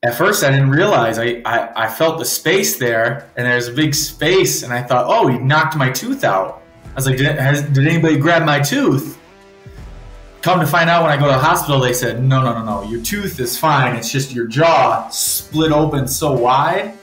at first I didn't realize I felt the space there, and there's a big space, and I thought, oh, he knocked my tooth out. I was like, did anybody grab my tooth? Come to find out, when I go to the hospital, they said, no, no, no, no, your tooth is fine. It's just your jaw split open so wide.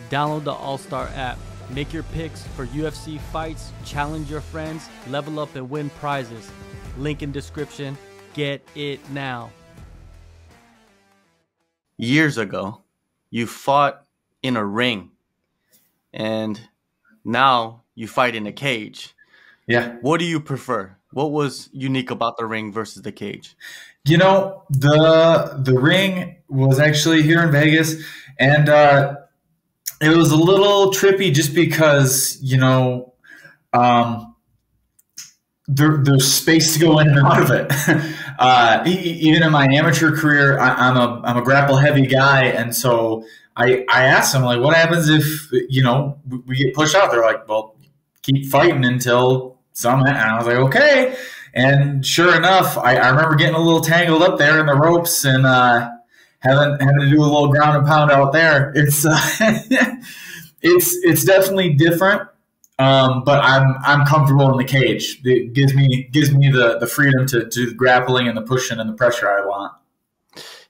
Download the All-Star app. Make your picks for UFC fights, challenge your friends, level up and win prizes. Link in description. Get it now. Years ago, you fought in a ring, and now you fight in a cage. Yeah. What do you prefer? What was unique about the ring versus the cage? You know, the ring was actually here in Vegas, and it was a little trippy just because, you know, there's space to go in and out of it. Even in my amateur career, I'm a grapple heavy guy, and so I asked them, like, what happens if, you know, we get pushed out? They're like, well, keep fighting until some. And I was like, okay. And sure enough, I remember getting a little tangled up there in the ropes and having to do a little ground and pound out there. It's it's definitely different. But I'm comfortable in the cage. It gives me the freedom to do the grappling and the pushing and the pressure I want.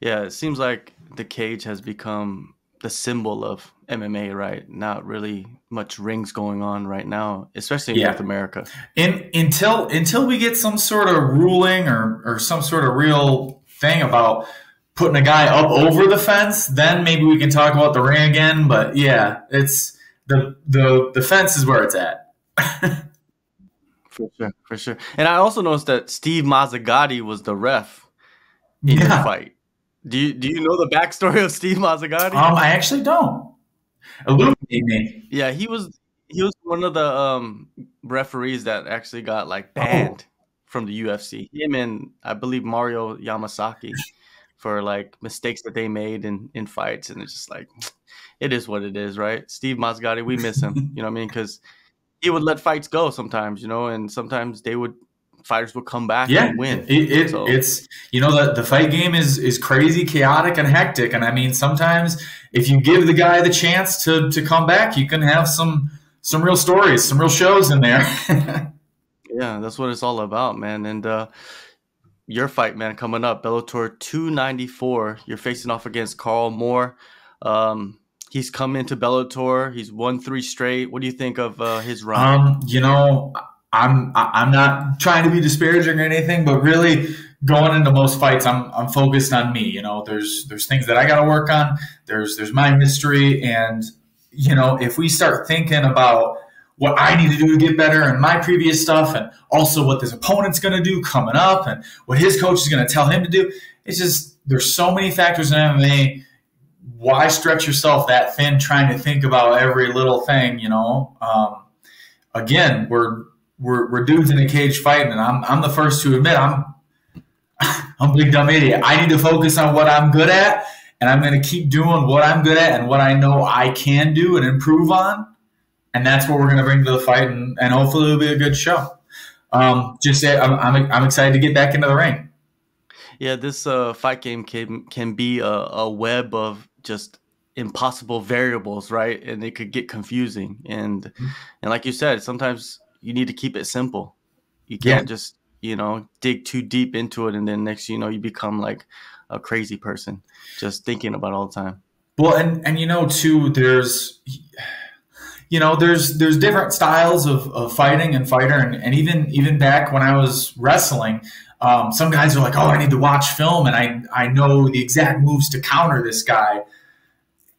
Yeah, it seems like the cage has become the symbol of MMA, right? Not really much rings going on right now, especially in North America. Until we get some sort of ruling or some sort of real thing about putting a guy up over the fence, then maybe we can talk about the ring again. But yeah, it's the fence is where it's at. For sure. And I also noticed that Steve Mazzagatti was the ref in your fight. Do you know the backstory of Steve Mazzagatti? I actually don't. Illuminate me. Yeah, he was one of the referees that actually got like banned from the UFC. Him and I believe Mario Yamasaki for like mistakes that they made in fights, and it's just like, it is what it is, right? Steve Mazzagatti, we miss him. You know what I mean? Because he would let fights go sometimes, you know, and sometimes fighters would come back and win. It's, you know, the fight game is crazy, chaotic, and hectic. And I mean, sometimes if you give the guy the chance to come back, you can have some real stories, some real shows in there. Yeah, that's what it's all about, man. And your fight, man, coming up, Bellator 294. You're facing off against Carl Moore. He's come into Bellator. He's won 3 straight. What do you think of his run? You know, I'm not trying to be disparaging or anything, but really going into most fights, I'm focused on me. You know, there's things that I got to work on. There's my mystery, and you know, if we start thinking about what I need to do to get better and my previous stuff, and also what this opponent's going to do coming up, and what his coach is going to tell him to do, it's just there's so many factors in MMA. Why stretch yourself that thin trying to think about every little thing? You know, again, we're dudes in a cage fighting, and I'm the first to admit I'm a big dumb idiot. I need to focus on what I'm good at, and I'm going to keep doing what I'm good at and what I know I can do and improve on, and that's what we're going to bring to the fight, and hopefully it'll be a good show. I'm excited to get back into the ring. Yeah, this fight game can be a web of just impossible variables, right? And it could get confusing, and like you said, sometimes you need to keep it simple. You can't just, you know, dig too deep into it, and then next you know, you become like a crazy person just thinking about it all the time. Well, and you know, too, there's different styles of fighting and fighter, and even back when I was wrestling, some guys are like, oh, I need to watch film and I know the exact moves to counter this guy.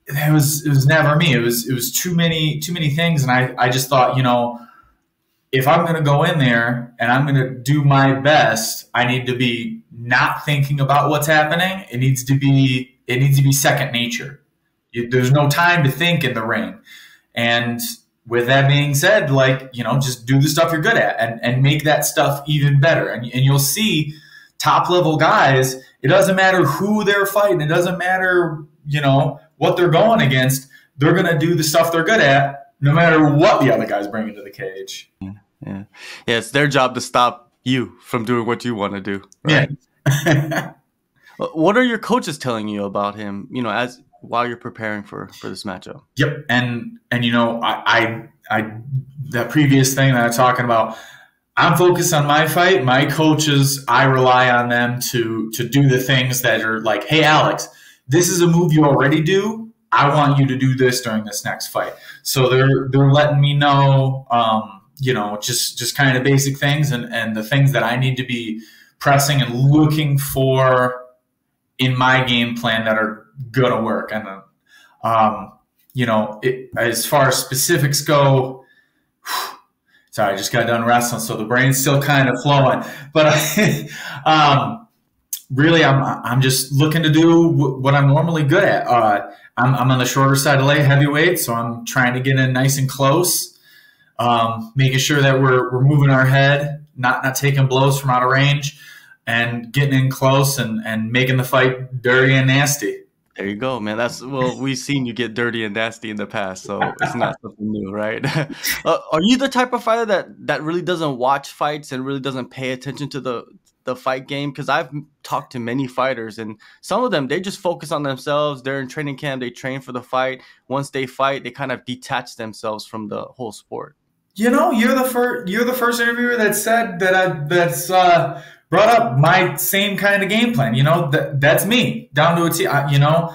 It was never me. It was too many things, and I just thought, you know, if I'm going to go in there and I'm going to do my best, I need to be not thinking about what's happening. It needs to be second nature. There's no time to think in the ring. And with that being said, like, you know, just do the stuff you're good at and make that stuff even better. And you'll see top level guys, it doesn't matter who they're fighting. It doesn't matter, you know, what they're going against. They're going to do the stuff they're good at no matter what the other guy's bringing to the cage. Yeah, it's their job to stop you from doing what you want to do. Right? Yeah. What are your coaches telling you about him? You know, as while you're preparing for this matchup. Yep, and you know, I that previous thing that I'm talking about, I'm focused on my fight. My coaches, I rely on them to do the things that are like, hey, Alex, this is a move you already do. I want you to do this during this next fight. So they're letting me know, you know, just kind of basic things and the things that I need to be pressing and looking for in my game plan that are going to work. And you know, as far as specifics go, sorry, I just got done wrestling, so the brain's still kind of flowing. But really, I'm just looking to do what I'm normally good at. I'm on the shorter side of light heavyweight, so I'm trying to get in nice and close, making sure that we're moving our head, not taking blows from out of range, and getting in close and making the fight dirty and nasty. There you go, man. Well, we've seen you get dirty and nasty in the past, so it's not something new, right? Are you the type of fighter that really doesn't watch fights and really doesn't pay attention to the fight game? Because I've talked to many fighters, and some of them, they just focus on themselves. They're in training camp. They train for the fight. Once they fight, they kind of detach themselves from the whole sport. You know, you're the first interviewer that said that's brought up my same kind of game plan. You know, that's me down to a T. You know,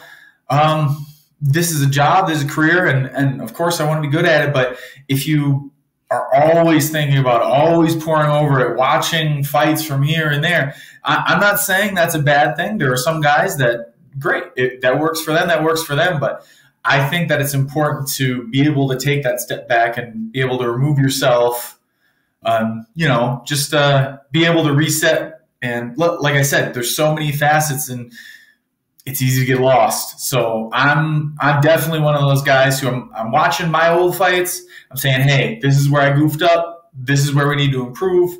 this is a job, this is a career, and of course I want to be good at it. But if you are always thinking about it, always pouring over it, watching fights from here and there, I'm not saying that's a bad thing. There are some guys that, great, that works for them, that works for them. But I think that it's important to be able to take that step back and be able to remove yourself, you know, just be able to reset. And like I said, there's so many facets and it's easy to get lost. So I'm definitely one of those guys who I'm watching my old fights. I'm saying, hey, this is where I goofed up. This is where we need to improve.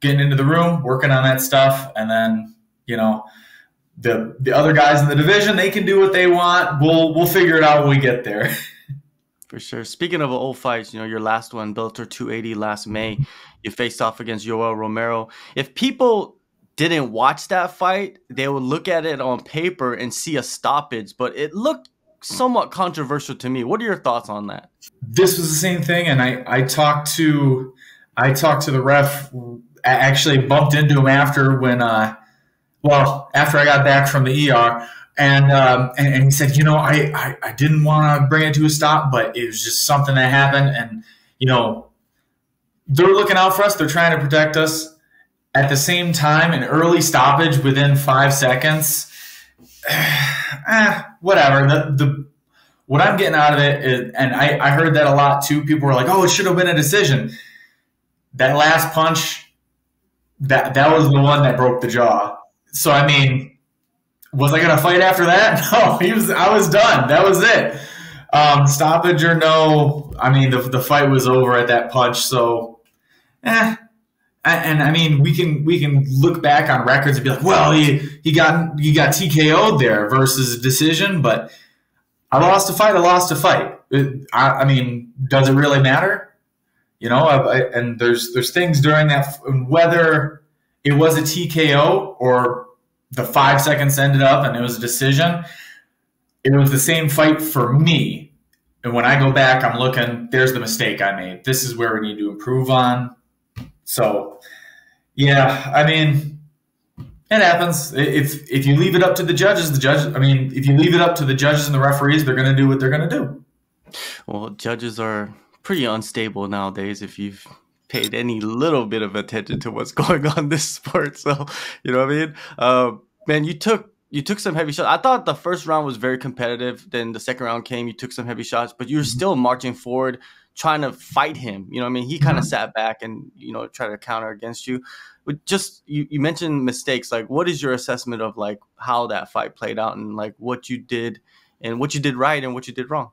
Getting into the room, working on that stuff. And then, you know, the other guys in the division, they can do what they want. We'll figure it out when we get there. For sure. Speaking of old fights, you know, your last one, Bellator 280 last May, you faced off against Yoel Romero. If people didn't watch that fight, they would look at it on paper and see a stoppage, but it looked somewhat controversial to me. What are your thoughts on that? This was the same thing, and I talked to the ref. I actually bumped into him after after I got back from the ER. And he said, you know, I didn't want to bring it to a stop, but it was just something that happened. And, you know, they're looking out for us. They're trying to protect us. At the same time, an early stoppage within 5 seconds, whatever. What I'm getting out of it is, and I heard that a lot too, people were like, oh, it should have been a decision. That last punch, that was the one that broke the jaw. So, I mean, was I going to fight after that? No, I was done. That was it. Stoppage or no, I mean, the fight was over at that punch. So, and I mean, we can look back on records and be like, well, he got TKO'd there versus a decision. But I lost a fight. I lost a fight. I mean, does it really matter? You know, and there's things during that, whether it was a TKO or the 5 seconds ended up and it was a decision, it was the same fight for me. And when I go back, I'm looking, there's the mistake I made. This is where we need to improve on. So, yeah, I mean, it happens. If you leave it up to the judges, if you leave it up to the judges and the referees, they're going to do what they're going to do. Well, judges are pretty unstable nowadays if you've paid any little bit of attention to what's going on in this sport. So, you know what I mean? Man, you took some heavy shots. I thought the first round was very competitive. Then the second round came, you took some heavy shots, but you were still marching forward, trying to fight him. You know what I mean? He kind of sat back and, you know, tried to counter against you. But just, you mentioned mistakes. Like, what is your assessment of, like, how that fight played out and, like, what you did right and what you did wrong?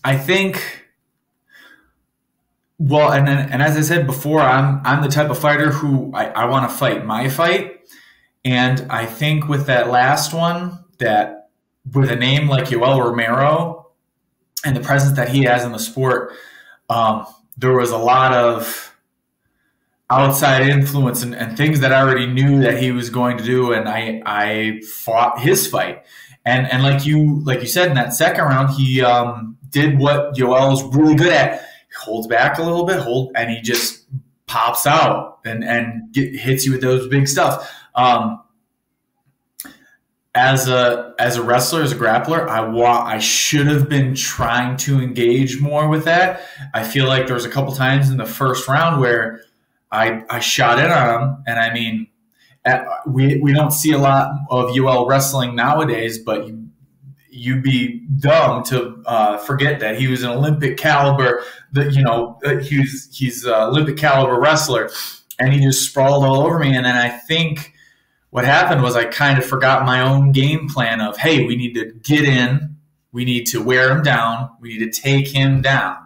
I think, well, and as I said before, I'm the type of fighter who I want to fight my fight. And I think with that last one, that with a name like Yoel Romero and the presence that he has in the sport, there was a lot of, outside influence and things that I already knew that he was going to do, and I fought his fight. And like you said, in that second round, he did what Yoel's really good at. He holds back a little bit, and he just pops out and hits you with those big stuff. As a wrestler, as a grappler, I should have been trying to engage more with that. I feel like there was a couple times in the first round where I shot in on him, and I mean, we don't see a lot of Yoel wrestling nowadays, but you'd be dumb to forget that he was an Olympic caliber. He's an Olympic caliber wrestler, and he just sprawled all over me. And then I think what happened was I kind of forgot my own game plan of, hey, we need to get in, we need to wear him down, we need to take him down,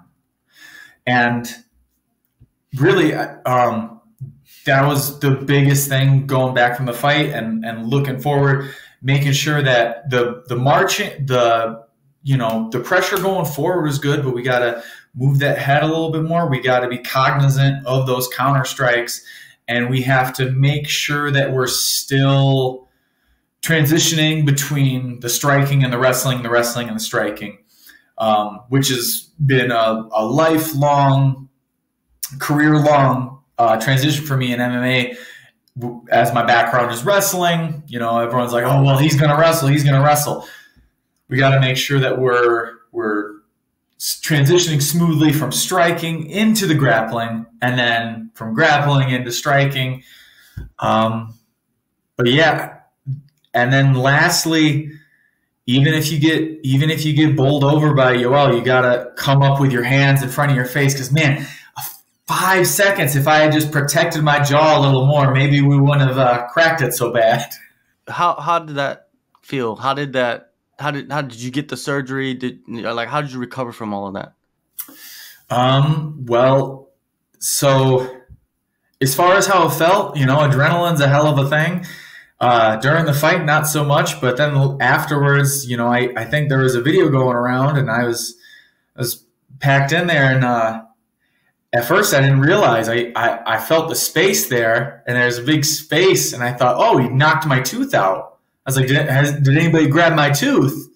and really, that was the biggest thing going back from the fight and looking forward, making sure that the marching, the pressure going forward was good, but we got to move that head a little bit more. We got to be cognizant of those counter strikes, and we have to make sure that we're still transitioning between the striking and the wrestling and the striking, which has been a lifelong, career-long transition for me in MMA. As my background is wrestling, everyone's like, oh, well, he's going to wrestle. We got to make sure that we're transitioning smoothly from striking into the grappling, and then from grappling into striking. But yeah, and then lastly, even if you get bowled over by Yoel, you got to come up with your hands in front of your face, because man, 5 seconds, if I had just protected my jaw a little more, maybe we wouldn't have cracked it so bad. How did that feel? How did you get the surgery? How did you recover from all of that? Well, so as far as how it felt, adrenaline's a hell of a thing. During the fight, not so much, but then afterwards, I think there was a video going around, and I was packed in there, and at first I didn't realize I felt the space there, and there's a big space, and I thought, oh, he knocked my tooth out. I was like, did anybody grab my tooth?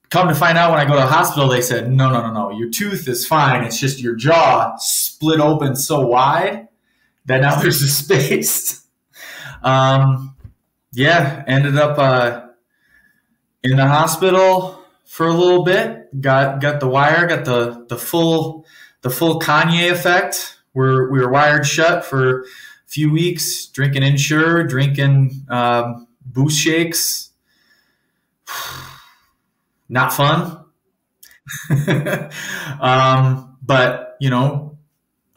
Come to find out, when I go to the hospital, they said, no, your tooth is fine. It's just your jaw split open so wide that now there's a space. Ended up in the hospital for a little bit. Got the wire, got the full Kanye effect. We were wired shut for a few weeks, drinking Ensure, drinking Boost shakes. Not fun. But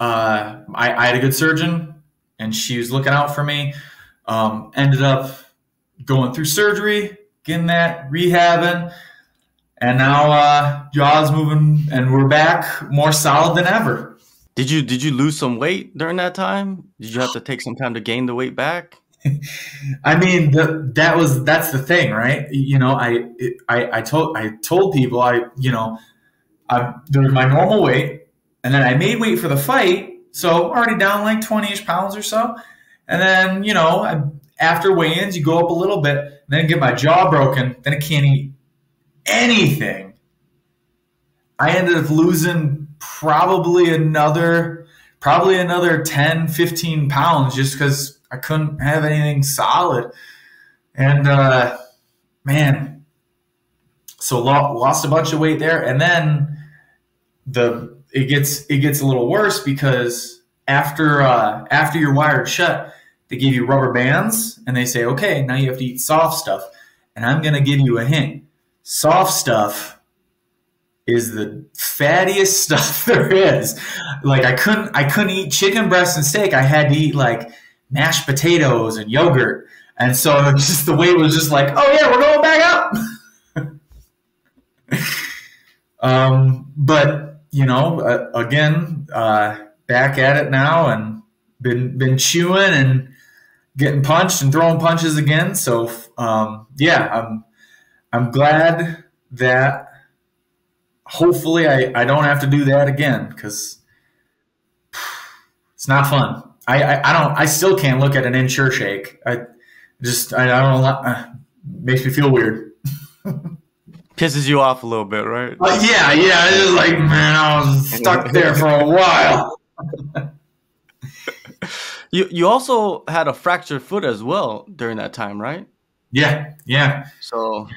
I had a good surgeon, and she was looking out for me. Ended up going through surgery, getting that, rehabbing, and now jaw's moving, and we're back more solid than ever. Did you lose some weight during that time? Did you have to take some time to gain the weight back? I mean, that's the thing, right? I told people there was my normal weight, and then I made weight for the fight, so already down like 20-ish pounds or so. And then, after weigh-ins, you go up a little bit, then get my jaw broken, then I can't eat anything. I ended up losing probably another 10, 15 pounds just because I couldn't have anything solid. And, so lost a bunch of weight there. And then it gets a little worse, because after you're wired shut, they give you rubber bands, and they say, okay, now you have to eat soft stuff. And I'm going to give you a hint. Soft stuff is the fattiest stuff there is. Like, I couldn't eat chicken breast and steak. I had to eat like mashed potatoes and yogurt. And so just the weight was just like, oh yeah, we're going back up. But again, back at it now, and been chewing and getting punched and throwing punches again. So I'm glad that hopefully I don't have to do that again, because it's not fun. I still can't look at an in-sure shake. I don't makes me feel weird. Pisses you off a little bit, right? Yeah. It's just like, man, I was stuck there for a while. You also had a fractured foot as well during that time, right? Yeah. So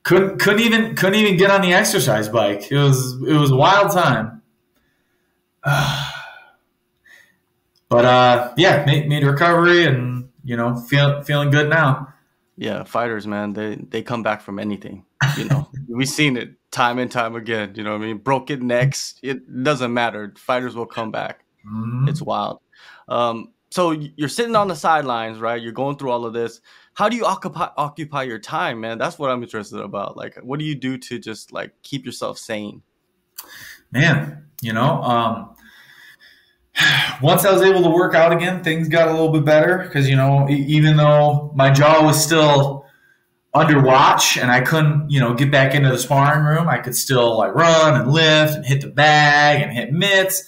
couldn't even get on the exercise bike. It was a wild time. But yeah, made recovery and feeling good now. Yeah, fighters, man, they come back from anything. We've seen it time and time again. You know what I mean? Broken necks, it doesn't matter. Fighters will come back. Mm-hmm. It's wild. So you're sitting on the sidelines, right? You're going through all of this. How do you occupy your time, man? That's what I'm interested about. Like, what do you do to just like keep yourself sane? Man, once I was able to work out again, things got a little bit better because, even though my jaw was still under watch and I couldn't, get back into the sparring room, I could still like run and lift and hit the bag and hit mitts.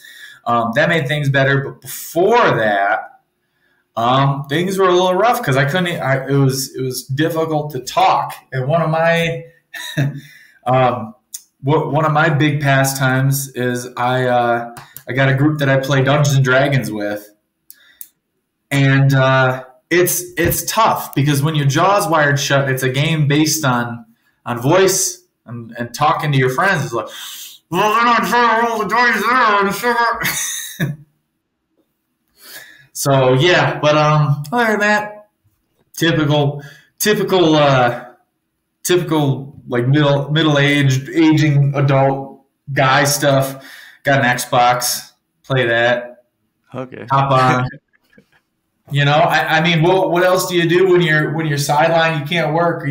That made things better. But before that, things were a little rough because I couldn't. It was difficult to talk. And one of my one of my big pastimes is I got a group that I play Dungeons and Dragons with, and it's tough because when your jaw's wired shut, it's a game based on voice and talking to your friends. It's like, well, they're not trying to roll the dice there. So yeah, but other than that, typical like aging adult guy stuff. Got an Xbox, play that. Okay. Hop on. I mean, what else do you do when you're sidelined? You can't work.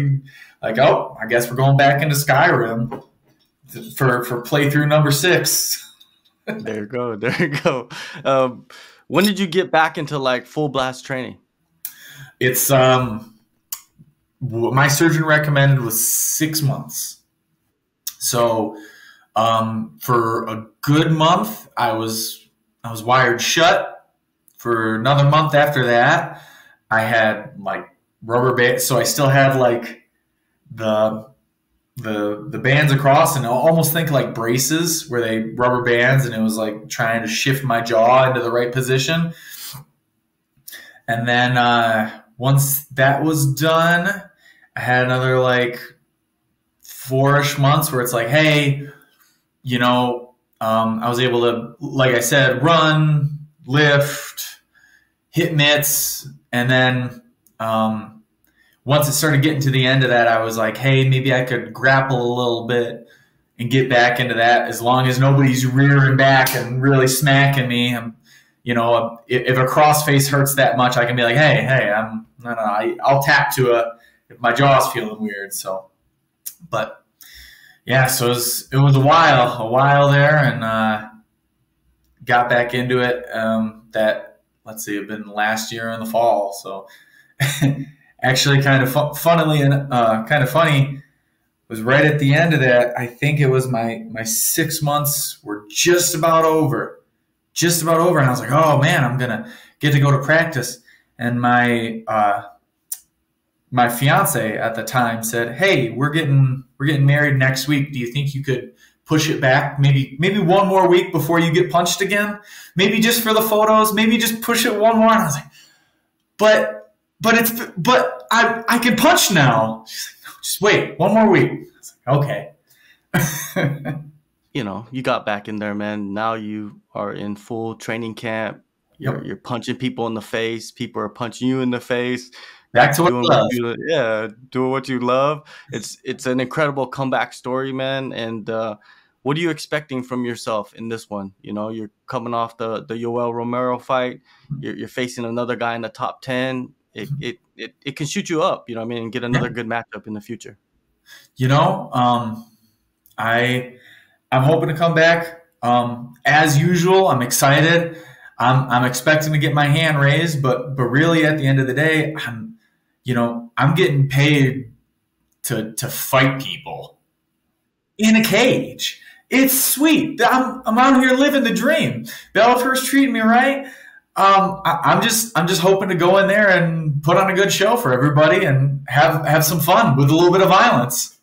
Like, oh, I guess we're going back into Skyrim for playthrough number 6. There you go. When did you get back into like full blast training? It's what my surgeon recommended was 6 months. So for a good month, I was wired shut. For another month after that, I had like rubber bands. So I still had like the bands across, and I almost think like braces where they rubber bands, and it was like trying to shift my jaw into the right position. And then once that was done, I had another like 4-ish months where it's like, hey, I was able to, like I said, run, lift, hit mitts, and then once it started getting to the end of that, I was like, hey, maybe I could grapple a little bit and get back into that as long as nobody's rearing back and really smacking me. If a crossface hurts that much, I can be like, hey, I'll tap to if my jaw's feeling weird. So, but yeah, so it was a while there, and got back into it. Let's see, it'd been last year in the fall. So actually kind of kind of funny, was right at the end of that. I think it was my 6 months were just about over. And I was like, oh man, I'm going to get to go to practice. And my fiance at the time said, hey, we're getting married next week. Do you think you could push it back maybe one more week before you get punched again? Maybe just for the photos, maybe just push it one more. And I was like, but I can punch now. She's like, no, just wait one more week. I was like, okay. You got back in there, man. Now you are in full training camp. You're punching people in the face. People are punching you in the face. Back to what you love. Doing what you love. It's an incredible comeback story, man. And what are you expecting from yourself in this one? You're coming off the Yoel Romero fight. You're facing another guy in the top 10. It can shoot you up, and get another good matchup in the future. I'm hoping to come back. As usual, I'm excited. I'm expecting to get my hand raised, but really at the end of the day, I'm getting paid to fight people in a cage. It's sweet. I'm out here living the dream. Bellator's treating me right. I'm just hoping to go in there and put on a good show for everybody and have some fun with a little bit of violence.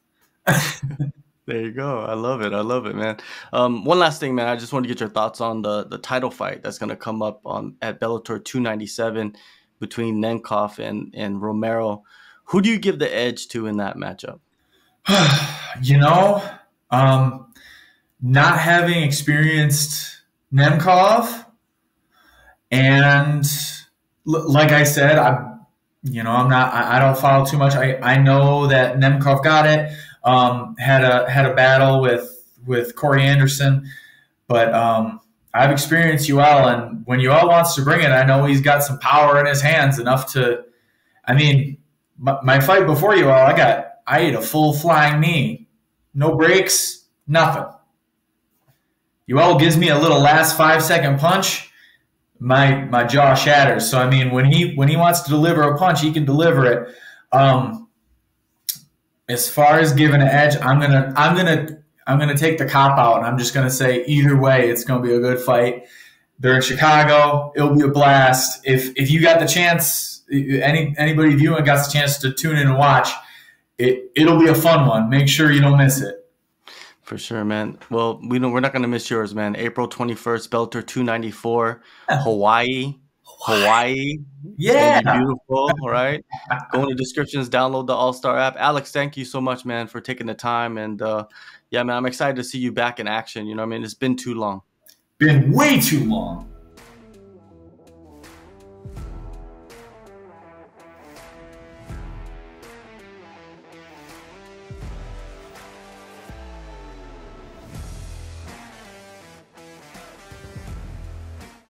There you go. I love it. I love it, man. One last thing, man. I just want to get your thoughts on the title fight that's going to come up on at Bellator 297 between Nemkov and Romero. Who do you give the edge to in that matchup? You know, not having experienced Nemkov, and like I said, I don't follow too much. I know that Nemkov got it. Had a battle with Corey Anderson, but I've experienced UL, and when UL wants to bring it, I know he's got some power in his hands enough to. I mean, my fight before UL, I ate a full flying knee, no breaks, nothing. UL gives me a little last 5-second punch, my jaw shatters. So I mean, when he wants to deliver a punch, he can deliver it. As far as giving an edge, I'm gonna take the cop out, and I'm just gonna say either way, it's gonna be a good fight. They're in Chicago. It'll be a blast. If you got the chance, anybody viewing got the chance to tune in and watch, it'll be a fun one. Make sure you don't miss it. For sure, man. Well, we're not gonna miss yours, man. April 21st, Bellator 294, Hawaii. Yeah. It's gonna be beautiful, right? Go in the descriptions, download the All-Star app. Alex, thank you so much, man, for taking the time. And yeah, man, I'm excited to see you back in action. You know what I mean? It's been too long. Been way too long.